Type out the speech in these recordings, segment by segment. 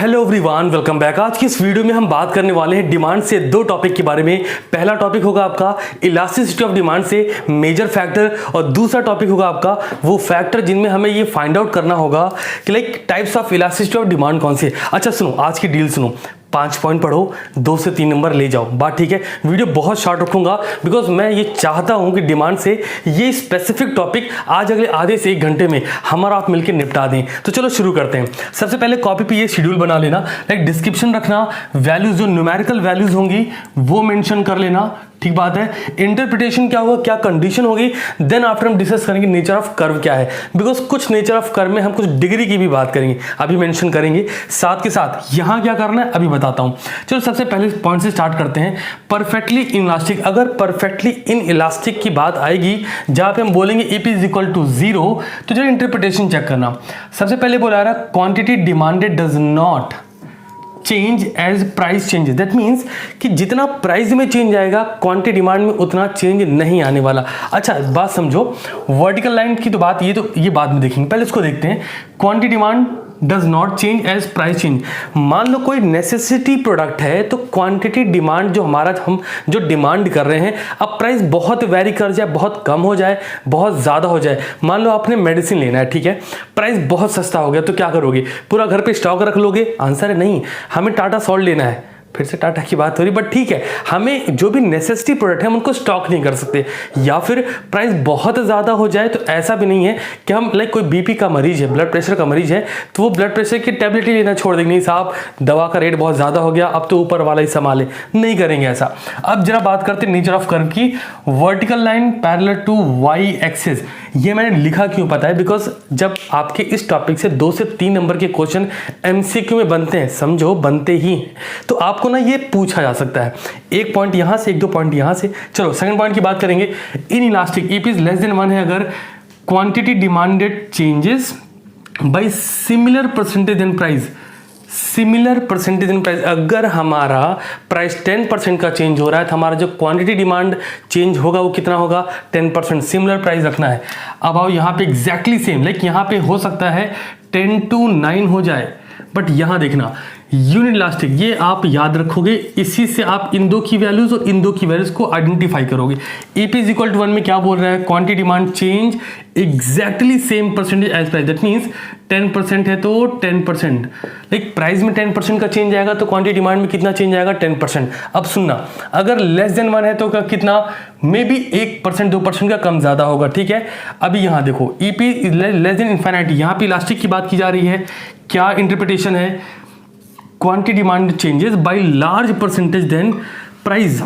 Hello everyone, welcome back. आज की इस वीडियो में हम बात करने वाले हैं डिमांड से दो टॉपिक के बारे में। पहला टॉपिक होगा आपका इलास्टिसिटी ऑफ डिमांड से मेजर फैक्टर, और दूसरा टॉपिक होगा आपका वो फैक्टर जिनमें हमें ये फाइंड आउट करना होगा कि like types of elasticity of demand कौन से। अच्छा सुनो, आज की डील सुनो, 5 पॉइंट पढ़ो, 2 से 3 नंबर ले जाओ, बात ठीक है। वीडियो बहुत शॉर्ट रखूंगा बिकॉज मैं ये चाहता हूं कि डिमांड से ये स्पेसिफिक टॉपिक आज अगले आधे से 1 घंटे में हमारा आप मिलकर निपटा दें। तो चलो शुरू करते हैं। सबसे पहले कॉपी पे ये शेड्यूल बना लेना, लाइक डिस्क्रिप्शन रखना, वैल्यूज जो न्यूमेरिकल वैल्यूज होंगी वो मेंशन कर लेना, ठीक बात है। इंटरप्रिटेशन क्या होगा, क्या कंडीशन होगी, देन आफ्टर हम डिस्कस करेंगे नेचर ऑफ कर्व क्या है, बिकॉज कुछ नेचर ऑफ कर्व में हम कुछ डिग्री की भी बात करेंगे, अभी मेंशन करेंगे। साथ के साथ यहां क्या करना है अभी बताता हूं। चलो सबसे पहले पॉइंट से स्टार्ट करते हैं। परफेक्टली इन इलास्टिक, अगर परफेक्टली इन इलास्टिक की बात आएगी जहां पे हम बोलेंगे EP इज इक्वल टू 0, तो चलो इंटरप्रिटेशन चेक करना। सबसे पहले बोला रहा quantity demanded does not change as price changes. That means कि जितना प्राइस में चेंज आएगा क्वांटिटी डिमांड में उतना चेंज नहीं आने वाला। अच्छा बात समझो, वर्टिकल लाइन की तो बात ये बाद में देखेंगे, पहले इसको देखते हैं। Quantity demand does not change as price change. मान लो कोई नेसेसिटी प्रोडक्ट है तो क्वांटिटी डिमांड जो हमारा हम जो डिमांड कर रहे हैं, अब प्राइस बहुत वेरी कर जाए, बहुत कम हो जाए, बहुत ज़्यादा हो जाए। मान लो आपने मेडिसिन लेना है, ठीक है, प्राइस बहुत सस्ता हो गया तो क्या करोगे, पूरा घर पे स्टॉक रख लोगे? आंसर है नहीं। हमें टाटा सॉल्ट लेना है, फिर से टाटा की बात हो रही, बट ठीक है, हमें जो भी नेसेसिटी प्रोडक्ट है हम उनको स्टॉक नहीं कर सकते। या फिर प्राइस बहुत ज़्यादा हो जाए तो ऐसा भी नहीं है कि हम लाइक कोई BP का मरीज है, ब्लड प्रेशर का मरीज है, तो वो ब्लड प्रेशर की टैबलेट ही लेना छोड़ देंगे, नहीं साहब दवा का रेट बहुत ज़्यादा हो गया, अब तो ऊपर वाला ही संभाले, नहीं करेंगे ऐसा। अब जरा बात करते हैं नेचर ऑफ कर्व की। Vertical line parallel to Y axis, ये मैंने लिखा क्यों पता है, बिकॉज जब आपके इस टॉपिक से 2 से 3 नंबर के क्वेश्चन MCQ में बनते हैं, समझो बनते ही, तो आपको ना ये पूछा जा सकता है। 1 पॉइंट यहां से, 1-2 पॉइंट यहां से। चलो सेकंड पॉइंट की बात करेंगे। In elastic EP is less than 1 है अगर quantity demanded changes by similar percentage in price. Similar percentage in price, अगर हमारा प्राइस 10% का चेंज हो रहा है तो हमारा जो क्वांटिटी डिमांड चेंज होगा वो कितना होगा, 10%। सिमिलर प्राइस रखना है। अब आओ यहाँ पे एग्जैक्टली सेम, लाइक यहाँ पे हो सकता है 10 to 9 हो जाए, बट यहां देखना यूनिट इलास्टिक, ये आप याद रखोगे, इसी से आप इन दो की वैल्यूज और इन दो की वैल्यूज को आइडेंटिफाई करोगे। EP इज इक्वल टू 1 में क्या बोल रहा है, quantity demand change exactly same percentage as price. That means 10% है तो 10%, लाइक प्राइस में 10% का चेंज आएगा तो क्वांटिटी डिमांड में कितना चेंज आएगा, 10%। अब सुनना, अगर लेस देन 1 है तो कितना, मे बी 1% 2% का कम ज्यादा होगा, ठीक है। अभी यहां देखो EP इज लेस देन इनफाइनाइटी, यहां पे इलास्टिक की बात की जा रही है, क्या इंटरप्रिटेशन है, quantity demand changes by large percentage than price.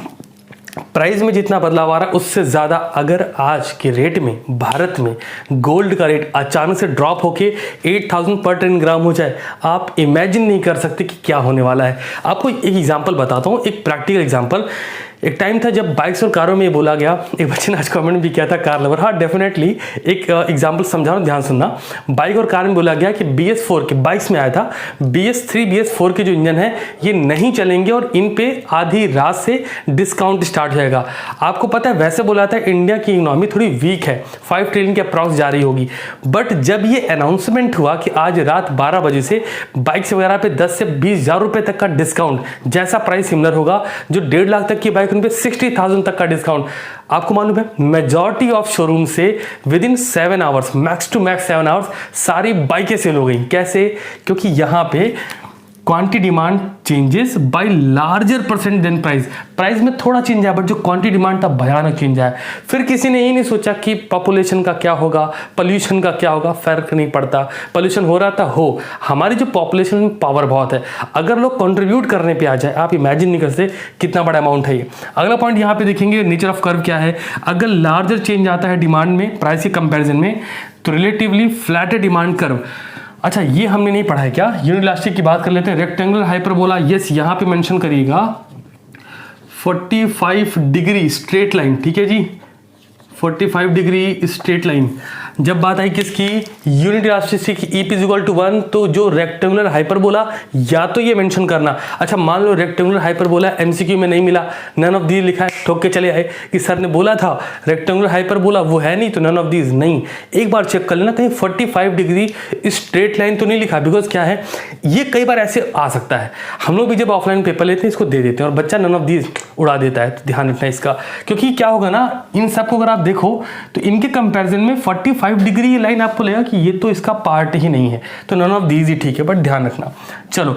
Price में जितना बदलाव आ रहा है उससे ज्यादा, अगर आज के रेट में भारत में गोल्ड का रेट अचानक से ड्रॉप होके 8000 पर 10 ग्राम हो जाए, आप इमेजिन नहीं कर सकते कि क्या होने वाला है। आपको एक एग्जांपल बताता हूं, एक प्रैक्टिकल एग्जांपल। एक टाइम था जब बाइक्स और कारों में ये बोला गया, एक बच्चे ने आज कमेंट भी किया था कार लवर, हाँ डेफिनेटली एक एग्जांपल समझा रहा हूं, ध्यान सुनना। बाइक और कार में बोला गया कि BS4 के बाइक्स में आया था, BS3 BS4 के जो इंजन है ये नहीं चलेंगे और इन पे आधी रात से डिस्काउंट स्टार्ट हो जाएगा। आपको पता है वैसे बोला था इंडिया की इकोनॉमी थोड़ी वीक है, 5 ट्रिलियन के अप्रॉक्स जा रही होगी, बट जब ये अनाउंसमेंट हुआ कि आज रात 12 बजे से बाइक्स वगैरह पे 10 से 20 हजार रुपए तक का डिस्काउंट, जैसा प्राइस सिमिलर होगा, जो 1.5 लाख तक की बाइक उन पे 60,000 तक का डिस्काउंट। आपको मालूम है मेजॉरिटी ऑफ शोरूम से within 7 hours, max to max 7 hours सारी बाइकें सेल हो गई। कैसे? क्योंकि यहां पे quantity demand changes by larger percent than price. Price में थोड़ा चेंज आया बट जो क्वांटिटी डिमांड था भयानक चेंज आया। फिर किसी ने ये नहीं सोचा कि पॉपुलेशन का क्या होगा, पोल्यूशन का क्या होगा, फर्क नहीं पड़ता, पोल्यूशन हो रहा था हो, हमारी जो पॉपुलेशन में पावर बहुत है, अगर लोग कंट्रीब्यूट करने पे आ जाए आप इमेजिन नहीं कर सकते कितना बड़ा अमाउंट है ये। अगला पॉइंट यहाँ पे देखेंगे, नेचर ऑफ कर्व क्या है। अगर लार्जर चेंज आता है डिमांड में प्राइस के कंपेरिजन में तो रिलेटिवली फ्लैटर डिमांड कर्व। अच्छा ये हमने नहीं पढ़ा है क्या, यूनिट इलास्टिक की बात कर लेते हैं। रेक्टेंगुलर हाइपरबोला, यस यहां पे मेंशन करिएगा 45 डिग्री स्ट्रेट लाइन, ठीक है जी, 45 डिग्री स्ट्रेट लाइन। जब बात आई किसकी, यूनिट इलास्टिसिटी की ई इक्वल टू 1, तो जो रेक्टेंगुलर हाइपरबोला या तो ये मेंशन करना। अच्छा मान लो रेक्टेंगुलर हाइपरबोला एमसीक्यू में नहीं मिला, नन ऑफ दीज लिखा है, ठोक के चले आए कि सर ने बोला था रेक्टेंगुलर हाइपरबोला वो है नहीं तो नन ऑफ दीज नहीं। एक बार चेक कर लेना कहीं 45 डिग्री स्ट्रेट लाइन तो नहीं लिखा, बिकॉज क्या है ये कई बार ऐसे आ सकता है। हम लोग भी जब ऑफलाइन पेपर लेते हैं इसको दे देते हैं और बच्चा नन ऑफ दीज उड़ा देता है, तो ध्यान रखना इसका। क्योंकि क्या होगा ना, इन सबको अगर आप देखो तो इनके कंपैरिजन में 45 डिग्री ये लाइन आपको लगेगा कि ये तो इसका पार्ट ही नहीं है, तो नन ऑफ दीज ही ठीक है, बट ध्यान रखना। चलो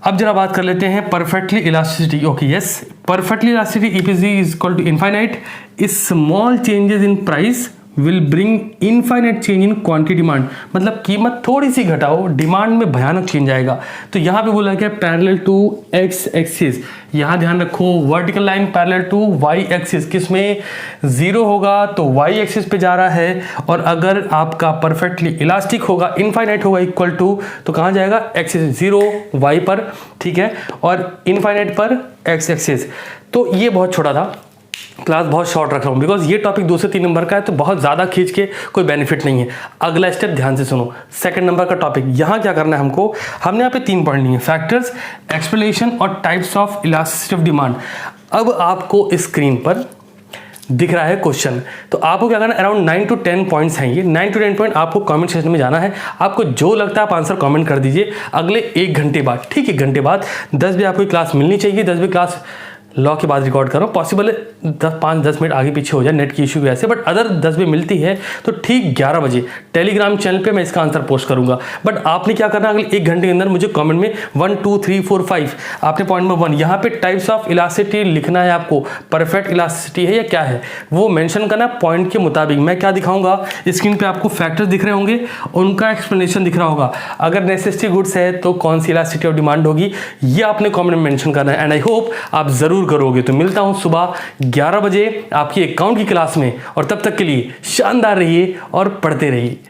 अब जरा बात कर लेते हैं perfectly elasticity. Okay yes, perfectly elasticity EPG is equal to infinite, small changes in price will bring infinite change in quantity demand. मतलब कीमत थोड़ी सी घटाओ, डिमांड में भयानक चेंज आएगा। तो यहाँ पे बोला गया पैरेलल टू एक्स एक्सिस, यहाँ ध्यान रखो vertical line parallel to Y axis, किसमें 0 होगा तो वाई एक्सिस पे जा रहा है, और अगर आपका परफेक्टली इलास्टिक होगा, इनफाइनाइट होगा इक्वल टू, तो कहाँ जाएगा एक्सिस 0 वाई पर, ठीक है, और इनफाइनाइट पर एक्स एक्सिस। तो ये बहुत छोटा था, क्लास बहुत शॉर्ट रख रहा हूँ बिकॉज ये टॉपिक 2 से 3 नंबर का है, तो बहुत ज़्यादा खींच के कोई बेनिफिट नहीं है। अगला स्टेप ध्यान से सुनो, सेकंड नंबर का टॉपिक। यहाँ क्या करना है हमको, हमने यहाँ पे 3 पॉइंट लिए, फैक्टर्स, एक्सप्लेनेशन और types of elasticity of demand. अब आपको स्क्रीन पर दिख रहा है क्वेश्चन, तो आपको क्या करना है, अराउंड 9 to 10 पॉइंट्स हैं ये, 9 to 10 पॉइंट आपको कमेंट सेक्शन में जाना है। आपको जो लगता है आप आंसर कमेंट कर दीजिए अगले 1 घंटे बाद, ठीक है, 1 घंटे बाद 10 बजे आपको क्लास मिलनी चाहिए। 10 बजे क्लास लॉ के बाद रिकॉर्ड करो, पॉसिबल है 5-10 मिनट आगे पीछे हो जाए नेट की इशू की वजह से, बट अदर 10 बजे मिलती है तो ठीक 11 बजे टेलीग्राम चैनल पे मैं इसका आंसर पोस्ट करूंगा। बट आपने क्या करना, अगले 1 घंटे के अंदर मुझे कमेंट में 1 2 3 4 5 आपने पॉइंट नंबर 1 यहाँ पे टाइप्स ऑफ इलास्टिसिटी लिखना है आपको, परफेक्ट इलास्टिसिटी है या क्या है वो मेंशन करना पॉइंट के मुताबिक। मैं क्या दिखाऊंगा स्क्रीन पे, आपको फैक्टर्स दिख रहे होंगे, उनका एक्सप्लेनेशन दिख रहा होगा। अगर नेसेसिटी गुड्स है तो कौन सी इलास्टिसिटी ऑफ डिमांड होगी, ये आपने कमेंट में मेंशन करना है, एंड आई होप आप जरूर करोगे। तो मिलता हूं सुबह 11 बजे आपकी अकाउंट की क्लास में, और तब तक के लिए शानदार रहिए और पढ़ते रहिए।